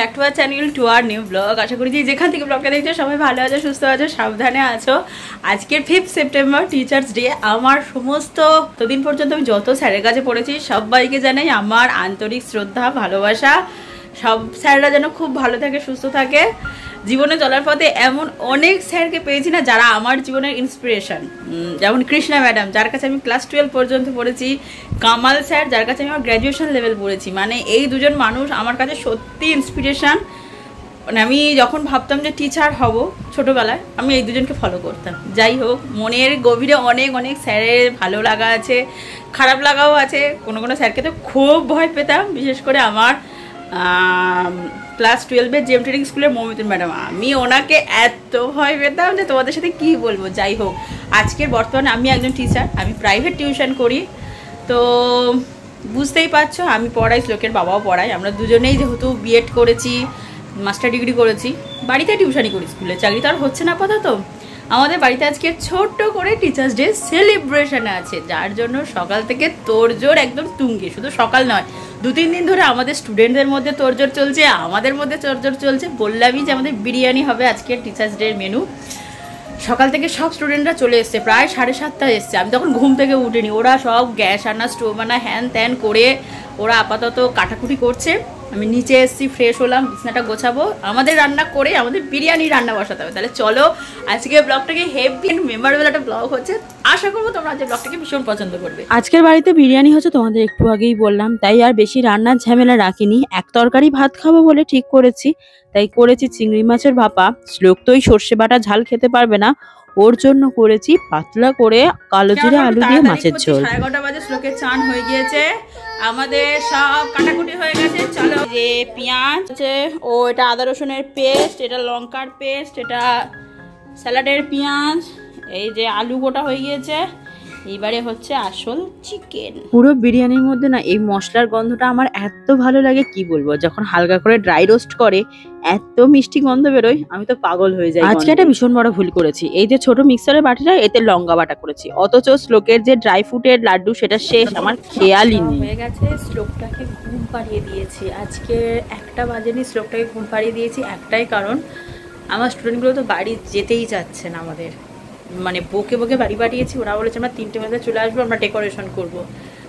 Back to our channel to our new blog. আশা করি যে যেখান থেকে ব্লগটা দেখছো সবাই ভালো আছো, সুস্থ আছো, সাবধানে আছো। আজকের 5 সেপ্টেম্বর টিচার্স ডে। আমার সমস্ত দিন পর্যন্ত আমি যত স্যারের কাছে পড়েছি সবাইকে জানাই আমার আন্তরিক শ্রদ্ধা, ভালোবাসা। সব স্যাররা যেন খুব ভালো থাকে, সুস্থ থাকে। জীবনে চলার পথে এমন অনেক স্যারকে পেয়েছি না যারা আমার জীবনের ইন্সপিরেশন। যেমন কৃষ্ণা ম্যাডাম, যার কাছে আমি ক্লাস 12 পর্যন্ত পড়েছি, কামাল স্যার, যার কাছে আমি আমার গ্র্যাজুয়েশন লেভেল পড়েছি। মানে এই দুজন মানুষ আমার কাছে সত্যি ইন্সপিরেশন। মানে আমি যখন ভাবতাম যে টিচার হব ছোটোবেলায়, আমি এই দুজনকে ফলো করতাম। যাই হোক, মনের গভীরে অনেক অনেক স্যারের ভালো লাগা আছে, খারাপ লাগাও আছে। কোনো কোনো স্যারকে তো খুব ভয় পেতাম, বিশেষ করে আমার ক্লাস 12-এর জেম ট্রেনিং স্কুলের মৌমিতুন ম্যাডাম। আমি ওনাকে এত ভয় পেতাম যে তোমাদের সাথে কি বলবো। যাই হোক, আজকের বর্তমানে আমি একজন টিচার, আমি প্রাইভেট টিউশন করি। তো বুঝতেই পারছো, আমি পড়াই, শ্লোকের বাবাও পড়ায়। আমরা দুজনেই যেহেতু বিএড করেছি, মাস্টার ডিগ্রি করেছি, বাড়িতে টিউশনই করি। স্কুলে চাকরি তো আর হচ্ছে না আপাতত। আমাদের বাড়িতে আজকে ছোট্ট করে টিচার্স ডে সেলিব্রেশন আছে, যার জন্য সকাল থেকে তোড়জোড় একদম তুঙ্গে। শুধু সকাল নয়, 2-3 দিন ধরে আমাদের স্টুডেন্টদের মধ্যে তোড়জোড় চলছে, আমাদের মধ্যে তোড়জোড় চলছে। বললামই যে আমাদের বিরিয়ানি হবে আজকের টিচার্স ডের মেনু। সকাল থেকে সব স্টুডেন্টরা চলে এসছে, প্রায় 7:30 এসছে। আমি তখন ঘুম থেকে উঠিনি। ওরা সব গ্যাস আনা, স্টোভ আনা, হ্যান ত্যান করে ওরা আপাতত কাটাকুটি করছে। আমি নিচে এসেছি, ফ্রেশ হলাম, বিছনাটা গোছাবো, আমাদের রান্না করে আমাদের বিরিয়ানি রান্না বসাতে হবে। তাহলে চলো, আজকে ব্লগটাকে হেভি এন্ড মেমোরেবল একটা ব্লগ হচ্ছে। আশা করবো তোমরা আজকে ব্লগটাকে ভীষণ পছন্দ করবে। আজকের বাড়িতে বিরিয়ানি হচ্ছে, তোমাদের একটু আগেই বললাম, তাই আর বেশি রান্নার ঝামেলা রাখিনি। এক তরকারি ভাত খাবো বলে ঠিক করেছি, তাই করেছি চিংড়ি মাছের ভাপা। শ্লোক তো ওই সর্ষে বাটা ঝাল খেতে পারবে না, ওর জন্য করেছি পাতলা করে কালো জিরে আলু দিয়ে মাছের ঝোল। 11:30 বাজে, শ্লোকের চান হয়ে গিয়েছে, আমাদের সব কাটাকুটি হয়ে গেছে। চলো, যে পেঁয়াজ আছে, ও এটা আদা রসুনের পেস্ট, এটা লঙ্কার পেস্ট, এটা স্যালাডের পেঁয়াজ, এই যে আলু গোটা হয়ে গিয়েছে। এইবারে হচ্ছে আসল চিকেন। পুরো বিরিয়ানির মধ্যে না এই মশলার গন্ধটা আমার এত ভালো লাগে, কি বলবো। যখন হালকা করে ড্রাই রোস্ট করে এত মিষ্টি গন্ধ বেরোয়, আমি তো পাগল হয়ে যাই। আজকে একটা ভীষণ বড় ভুল করেছি। এই যে ছোট মিক্সারের বাটিটা, এতে লঙ্কা বাটা করেছি, অথচ শ্লোকের যে ড্রাই ফ্রুটের লাড্ডু সেটা শেষ, আমার খেয়ালই নেই। হয়ে গেছে, শ্লোকটাকে ঘুম পাড়িয়ে দিয়েছি। আজকে 1টা বাজেনি, শ্লোকটাকে ঘুম পাড়িয়ে দিয়েছি। একটাই কারণ, আমার স্টুডেন্টগুলো তো বাড়ি যেতেই চাচ্ছে না। আমাদের মানে বকে বকে বাড়ি পাঠিয়েছি। ওরা বলেছে আমরা 3টে বাজে চলে আসবো, আমরা ডেকোরেশন করবো।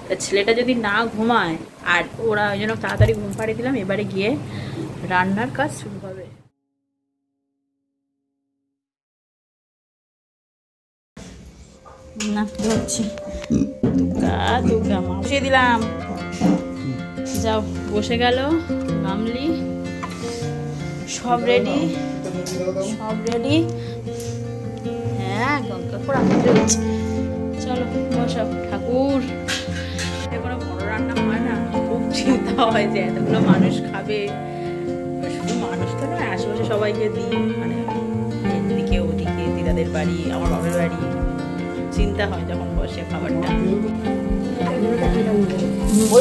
তা ছেলেটা যদি না ঘুমায়, আর ওরা ওই জন্য তাড়াতাড়ি ঘুম পাড়িয়ে দিলাম। এবারে গিয়ে রান্নার কাজ শুরু হবে। না ধরছি, দুগা বসিয়ে দিলাম। যাও, বসে গেল গামলি, সব রেডি, সব রেডি। হ্যাঁ, চলো বসাও। ঠাকুর, কোনো বড় রান্না হয় না, খুব চিন্তা হয় যে এতগুলো মানুষ খাবে। শুধু মানুষ তো নয়, আশেপাশে সবাইকে দিই, মানে এদিকে ওদিকে, দিদাদের বাড়ি, আমার বাবার বাড়ি। চিন্তা হয় যখন বসে খাবারটা।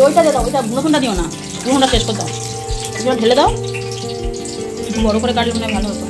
ওইটা দাও, ওইটা নতুনটা দিও না, পুরোটা শেষ করে দাও, ঢেলে দাও। একটু বড় করে কাটলে মনে হয় ভালো হতো।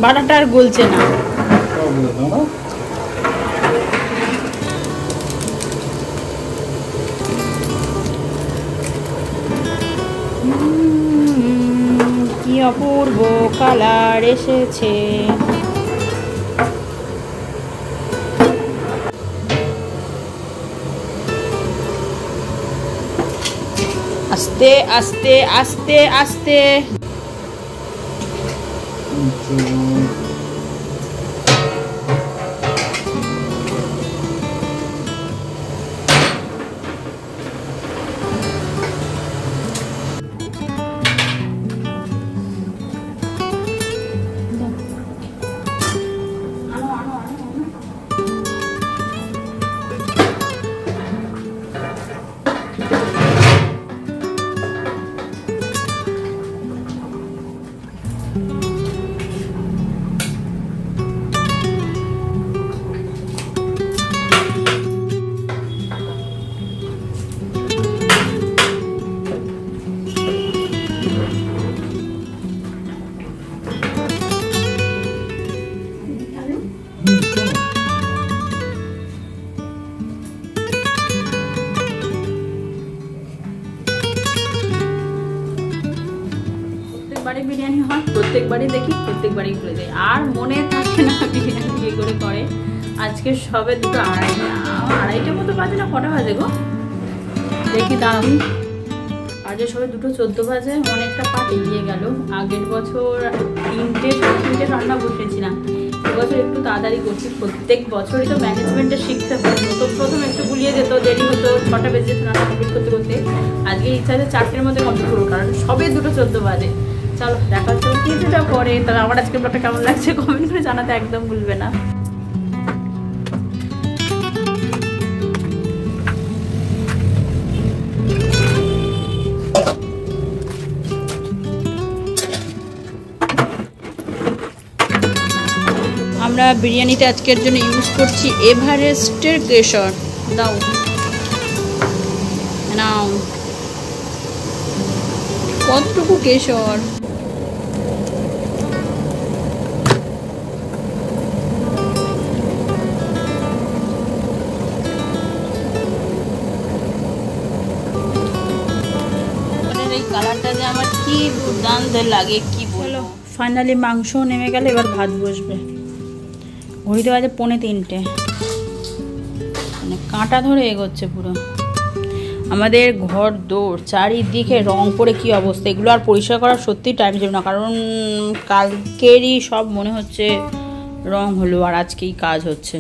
বাটাটা আর গলছে না। অপূর্ব কালার এসেছে। আস্তে আস্তে আস্তে আস্তে প্রত্যেকবারই বিরিয়ানি হয়, প্রত্যেকবারই দেখি, প্রত্যেকবারই ভুলে যাই, আর মনে থাকে না বিরিয়ানি কি করে করে। আজকে সবে দুটো আড়াইটার মতো বাজে না কটা বাজে গো দেখি দাঁড়ান। আজকে সবে 2:14 বাজে, অনেকটা পাট এগিয়ে গেল। আগের বছর 3টে রান্না বসেছিলাম, এবছর একটু তাড়াতাড়ি করছি। প্রত্যেক বছরই তো ম্যানেজমেন্টে শিখতে হয়, প্রথম একটু গুলিয়ে যেত, দেরি হতো, 6টা বেজে যেত রান্না কমপ্লিট করতে করতে। আজকে ইচ্ছা আছে 4টের মধ্যে কমপ্লিট করবো, কারণ সবে 2:14 বাজে। চলো দেখা হচ্ছে কিছুটা পরে। তাহলে আমার আজকে ব্লগটা কেমন লাগছে কমেন্ট করে জানাতে একদম ভুলবে না। আমরা বিরিয়ানিতে আজকের জন্য ইউজ করছি এভারেস্টের কেশর। দাও নাও, কতটুকু কেশর। এই কালারটা যে আমার কি দুর্দান্ত লাগে কি বলো। ফাইনালি মাংস নেমে গেলে এবার ভাত বসবে। ঘড়িতে বাজে 2:45, মানে কাঁটা ধরে এগোচ্ছে পুরো। আমাদের ঘর দৌড় চারিদিকে রং করে কি অবস্থা, এগুলো আর পরিষ্কার করার সত্যি টাইম ছিল না, কারণ কালকেরই সব মনে হচ্ছে রং হলো আর আজকেই কাজ হচ্ছে।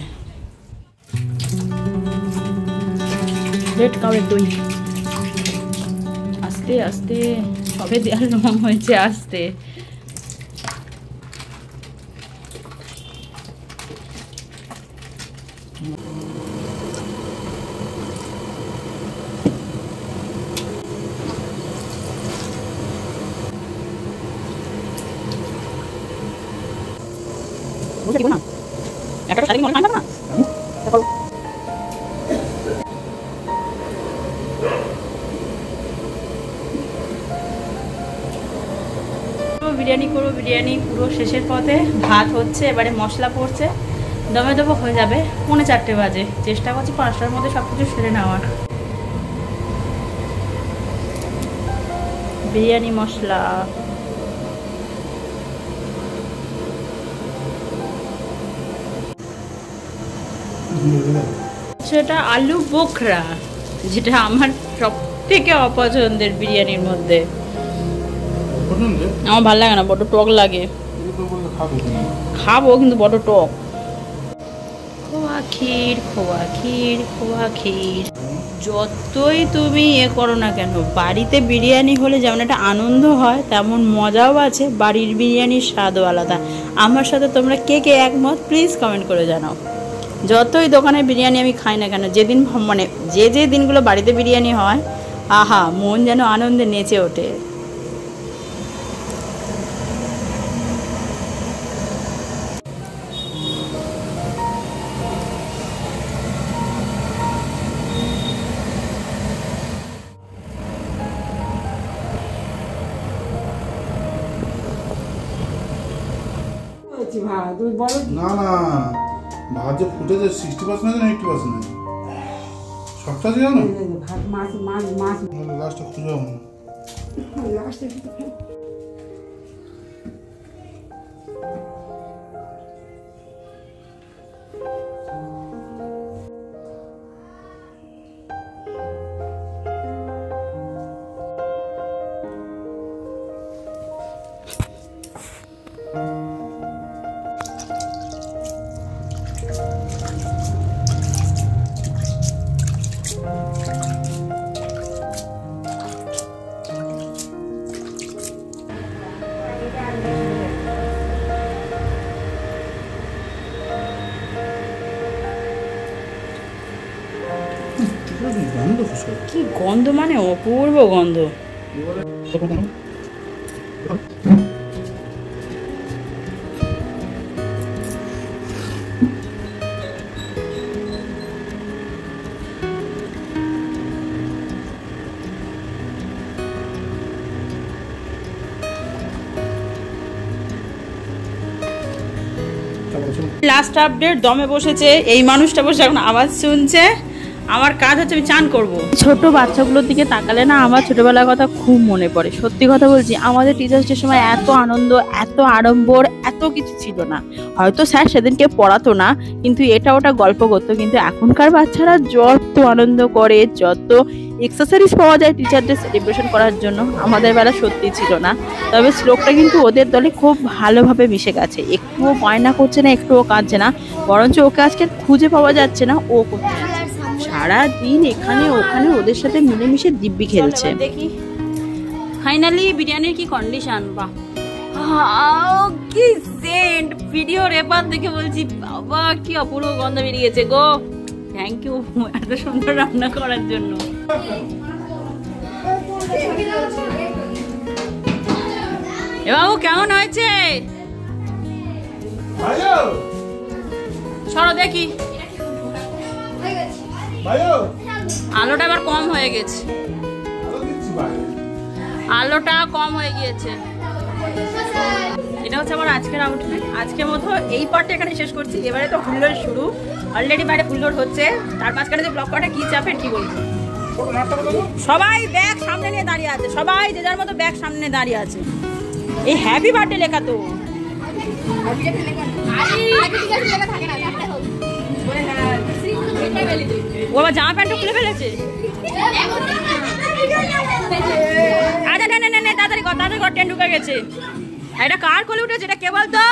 রেড কাউরের দই আস্তে আস্তে সবে দেওয়ার রং হয়েছে আস্তে। বিরিয়ানি করবো, বিরিয়ানি পুরো শেষের পথে, ভাত হচ্ছে, এবারে মশলা পড়ছে, দমে দেবো, হয়ে যাবে 4:45 বাজে। চেষ্টা করছি 5টার মধ্যে সব কিছু সেরে নেওয়ার। বিরিয়ানি মশলা, সেটা আলু বোখরা, যেটা আমার সব থেকে অপছন্দের বিরিয়ানির মধ্যে। আমার ভালো লাগে না, বড্ড টক লাগে। খাবো কিন্তু বড্ড টক। খোয়া ক্ষীর, খোয়া ক্ষীর, খোয়া ক্ষীর, যতই তুমি করো না কেন, বাড়িতে বিরিয়ানি হলে যেমন একটা আনন্দ হয় তেমন মজাও আছে, বাড়ির বিরিয়ানির স্বাদও আলাদা। আমার সাথে তোমরা কে কে একমত প্লিজ কমেন্ট করে জানাও। যতই দোকানে বিরিয়ানি আমি খাই না কেন, যেদিন মানে যে দিনগুলো বাড়িতে বিরিয়ানি হয়, আহা মন যেন আনন্দে নেচে ওঠে। না না, ভাত যে ফুটেছে 60% না 80%? সবটা দিয়ে জানো মাছ মাছ মাছ লাস্টে খুঁজে গন্ধ ফুসকা, কি গন্ধ, মানে অপূর্ব গন্ধ। লাস্ট আপডেট, দমে বসেছে এই মানুষটা, বসে এখন আওয়াজ শুনছে। আমার কাজ হচ্ছে আমি চান করব। ছোট বাচ্চাগুলোর দিকে তাকালে না আমার ছোটবেলার কথা খুব মনে পড়ে। সত্যি কথা বলছি, আমাদের টিচার্স ডের সময় এত আনন্দ, এত আড়ম্বর, এত কিছু ছিল না। হয়তো স্যার সেদিনকে পড়াতো না, কিন্তু এটা ওটা গল্প করতো। কিন্তু এখনকার বাচ্চারা যত আনন্দ করে, যত এক্সারসাইজ পাওয়া যায় টিচার ডে সেলিব্রেশন করার জন্য, আমাদের বেলা সত্যি ছিল না। তবে শ্লোকটা কিন্তু ওদের দলে খুব ভালোভাবে মিশে গেছে। একটুও বায়না করছে না, একটুও কাঁদছে না, বরঞ্চ ওকে আজকে খুঁজে পাওয়া যাচ্ছে না, ও করছে সারাদিন এখানে ওখানে ওদের সাথে মিলেমিশে দিব্যি খেলছে। দেখি ফাইনালি বিরিয়ানির কি কন্ডিশন। বাহ, কি সেন্ট! ভিডিওর এবার দেখে বলছি বাবা কি অপূর্ব গন্ধ বেরিয়েছে গো। থ্যাংক ইউ এত সুন্দর রান্না করার জন্য। এ বাবু কেমন হয়েছে? সরো দেখি। আলোটা আবার কম হয়ে গেছে, আলোটা কম হয়ে গিয়েছে। এটা হচ্ছে আমার আজকের আউটফিট। আজকের মতো এই পার্টটা এখানে শেষ করছি। এবারে তো হুল্লোড় শুরু, অলরেডি বাইরে হুল্লোড় হচ্ছে। তার মাঝখানে যে ব্লগ করাটা কি চাপের কি বলবো। সবাই ব্যাগ সামনে নিয়ে দাঁড়িয়ে আছে, সবাই যে যার মতো ব্যাগ সামনে দাঁড়িয়ে আছে। এই হ্যাপি বার্থডে লেখা তো। ও আবার জামা প্যান্টও খুলে ফেলেছে। আচ্ছা না না না, তাড়াতাড়ি কর, তাড়াতাড়ি কর, ট্রেন ঢুকে গেছে। এটা কার কোলে উঠেছে? এটা কে বলতো?